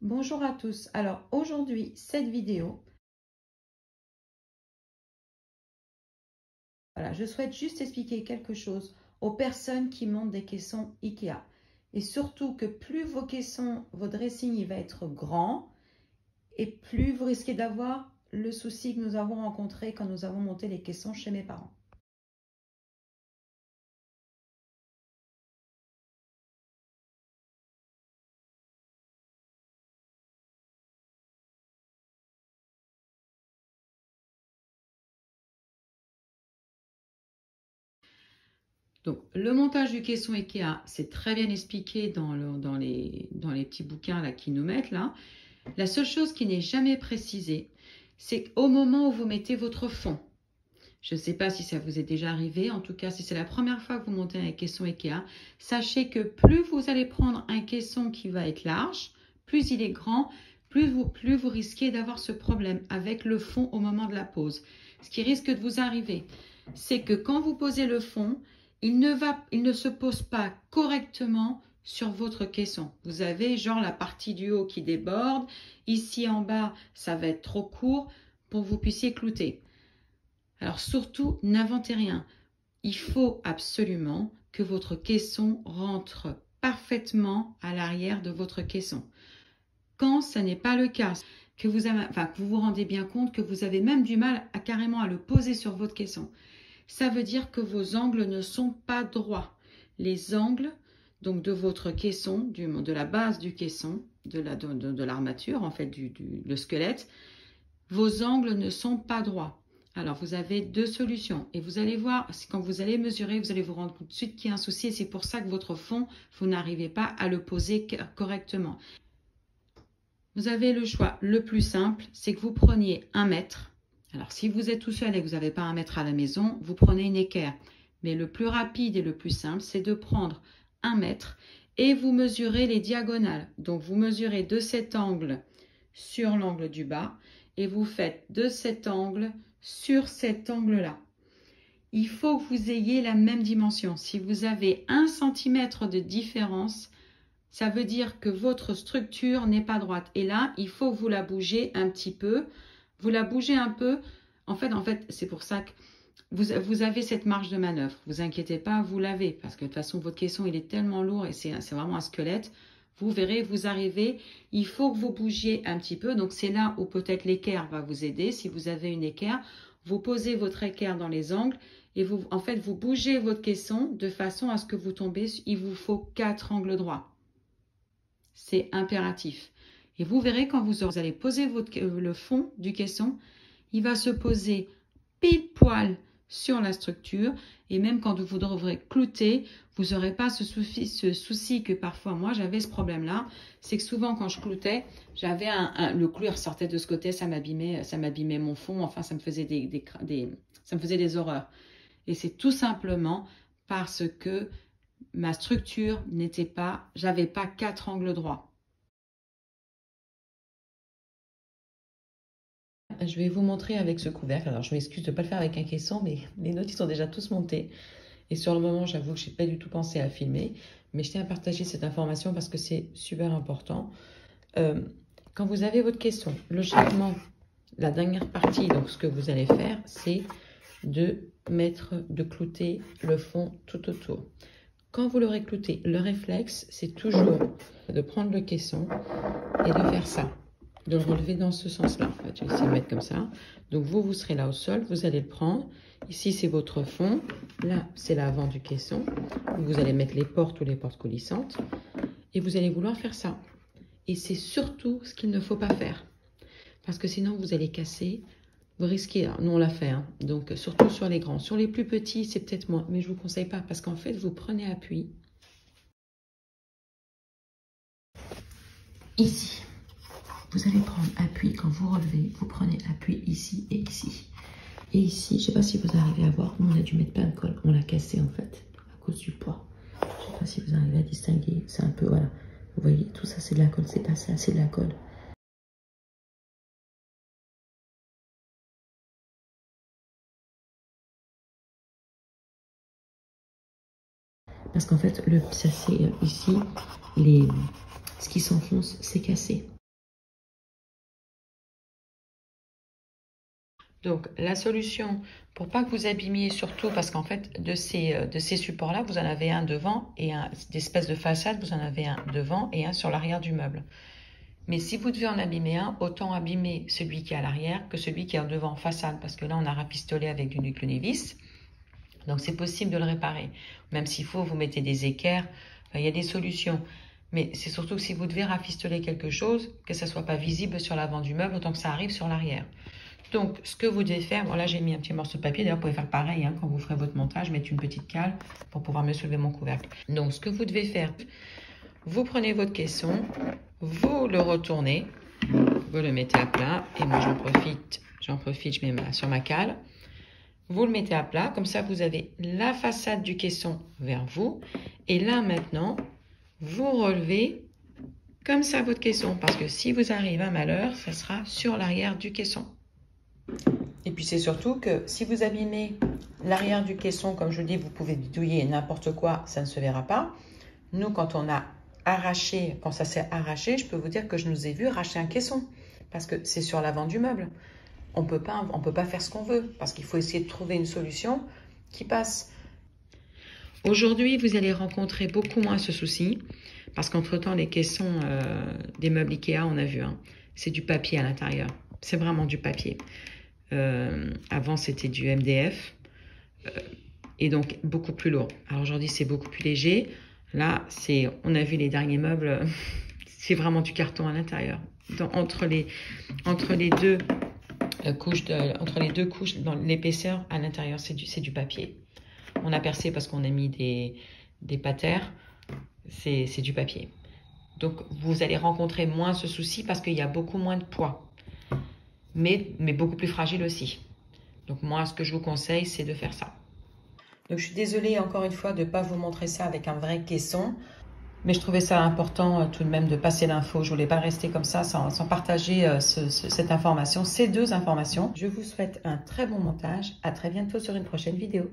Bonjour à tous. Alors aujourd'hui, cette vidéo, voilà, je souhaite juste expliquer quelque chose aux personnes qui montent des caissons IKEA. Et surtout que plus vos caissons, vos dressings, il va être grand et plus vous risquez d'avoir le souci que nous avons rencontré quand nous avons monté les caissons chez mes parents. Donc, le montage du caisson IKEA, c'est très bien expliqué dans les petits bouquins là, qui nous mettent là. La seule chose qui n'est jamais précisée, c'est qu'au moment où vous mettez votre fond, je ne sais pas si ça vous est déjà arrivé, en tout cas si c'est la première fois que vous montez un caisson IKEA, sachez que plus vous allez prendre un caisson qui va être large, plus il est grand, plus vous risquez d'avoir ce problème avec le fond au moment de la pose. Ce qui risque de vous arriver, c'est que quand vous posez le fond, il ne se pose pas correctement sur votre caisson. Vous avez genre la partie du haut qui déborde, ici en bas ça va être trop court pour que vous puissiez clouter. Alors surtout, n'inventez rien. Il faut absolument que votre caisson rentre parfaitement à l'arrière de votre caisson. Quand ce n'est pas le cas, que vous vous rendez bien compte que vous avez même du mal à carrément à le poser sur votre caisson, ça veut dire que vos angles ne sont pas droits. Les angles donc de votre caisson, de la base du caisson, de l'armature, en fait, le squelette, vos angles ne sont pas droits. Alors, vous avez deux solutions et vous allez voir, quand vous allez mesurer, vous allez vous rendre tout de suite qu'il y a un souci et c'est pour ça que votre fond, vous n'arrivez pas à le poser correctement. Vous avez le choix le plus simple, c'est que vous preniez 1 mètre. Alors, si vous êtes tout seul et que vous n'avez pas 1 mètre à la maison, vous prenez une équerre. Mais le plus rapide et le plus simple, c'est de prendre 1 mètre et vous mesurez les diagonales. Donc, vous mesurez de cet angle sur l'angle du bas et vous faites de cet angle sur cet angle-là. Il faut que vous ayez la même dimension. Si vous avez 1 cm de différence, ça veut dire que votre structure n'est pas droite. Et là, il faut que vous la bougez un petit peu. Vous la bougez un peu. En fait, c'est pour ça que vous avez cette marge de manœuvre. Vous inquiétez pas, vous l'avez. Parce que de toute façon, votre caisson, il est tellement lourd et c'est vraiment un squelette. Vous verrez, vous arrivez. Il faut que vous bougiez un petit peu. Donc, c'est là où peut-être l'équerre va vous aider. Si vous avez une équerre, vous posez votre équerre dans les angles. Et en fait, vous bougez votre caisson de façon à ce que vous tombez. Il vous faut 4 angles droits. C'est impératif. Et vous verrez quand vous allez poser le fond du caisson, il va se poser pile poil sur la structure. Et même quand vous devrez clouter, vous n'aurez pas ce souci que parfois moi j'avais ce problème-là. C'est que souvent quand je cloutais, j'avais le clou ressortait de ce côté, ça m'abîmait mon fond. Enfin, ça me faisait des horreurs. Et c'est tout simplement parce que ma structure j'avais pas 4 angles droits. Je vais vous montrer avec ce couvercle. Alors, je m'excuse de ne pas le faire avec un caisson, mais les notes, ils sont déjà tous montés. Et sur le moment, j'avoue que je n'ai pas du tout pensé à filmer. Mais je tiens à partager cette information parce que c'est super important. Quand vous avez votre caisson, logiquement, la dernière partie, donc ce que vous allez faire, c'est de clouter le fond tout autour. Quand vous l'aurez clouté, le réflexe, c'est toujours de prendre le caisson et de faire ça, de le relever dans ce sens-là. En fait, je vais essayer de mettre comme ça. Donc, vous serez là au sol, vous allez le prendre. Ici, c'est votre fond. Là, c'est l'avant du caisson. Vous allez mettre les portes ou les portes coulissantes. Et vous allez vouloir faire ça. Et c'est surtout ce qu'il ne faut pas faire. Parce que sinon, vous allez casser. Vous risquez, nous on l'a fait, hein. Donc surtout sur les grands. Sur les plus petits, c'est peut-être moins, mais je ne vous conseille pas parce qu'en fait, vous prenez appui ici. Vous allez prendre appui quand vous relevez, vous prenez appui ici et ici. Et ici, je ne sais pas si vous arrivez à voir, nous on a dû mettre plein de colle, on l'a cassé en fait, à cause du poids. Je ne sais pas si vous arrivez à distinguer, c'est un peu, voilà. Vous voyez, tout ça c'est de la colle, c'est passé assez de la colle. Parce qu'en fait, ici, ce qui s'enfonce, c'est cassé. Donc, la solution, pour pas que vous abîmiez, surtout parce qu'en fait, de ces supports-là, vous en avez un devant et un d'espèce de façade, vous en avez un devant et un sur l'arrière du meuble. Mais si vous devez en abîmer un, autant abîmer celui qui est à l'arrière que celui qui est en devant façade, parce que là, on a rafistolé avec du nucleonévis. Donc, c'est possible de le réparer. Même s'il faut, vous mettez des équerres, il y a des solutions. Mais c'est surtout que si vous devez rafistoler quelque chose, que ça ne soit pas visible sur l'avant du meuble, autant que ça arrive sur l'arrière. Donc, ce que vous devez faire, bon là j'ai mis un petit morceau de papier, d'ailleurs vous pouvez faire pareil quand vous ferez votre montage, mettre une petite cale pour pouvoir mieux soulever mon couvercle. Donc, ce que vous devez faire, vous prenez votre caisson, vous le retournez, vous le mettez à plat, et moi j'en profite, je mets sur ma cale. Vous le mettez à plat, comme ça vous avez la façade du caisson vers vous, et là maintenant, vous relevez comme ça votre caisson, parce que si vous arrive un malheur, ça sera sur l'arrière du caisson. Et puis c'est surtout que si vous abîmez l'arrière du caisson, comme je dis, vous pouvez bidouiller n'importe quoi, ça ne se verra pas. Nous, quand on a arraché, quand ça s'est arraché, je peux vous dire que je nous ai vu arracher un caisson, parce que c'est sur l'avant du meuble. On peut pas faire ce qu'on veut, parce qu'il faut essayer de trouver une solution qui passe. Aujourd'hui, vous allez rencontrer beaucoup moins ce souci, parce qu'entre-temps, les caissons des meubles Ikea, on a vu, c'est du papier à l'intérieur. C'est vraiment du papier. Avant, c'était du MDF, et donc beaucoup plus lourd. Alors aujourd'hui, c'est beaucoup plus léger. Là, on a vu les derniers meubles, c'est vraiment du carton à l'intérieur. Entre les deux couches, dans l'épaisseur à l'intérieur, c'est du papier. On a percé parce qu'on a mis des patères, c'est du papier. Donc, vous allez rencontrer moins ce souci parce qu'il y a beaucoup moins de poids. Mais beaucoup plus fragile aussi. Donc moi, ce que je vous conseille, c'est de faire ça. Donc je suis désolée encore une fois de ne pas vous montrer ça avec un vrai caisson, mais je trouvais ça important tout de même de passer l'info. Je voulais pas rester comme ça sans partager cette information, ces deux informations. Je vous souhaite un très bon montage. À très bientôt sur une prochaine vidéo.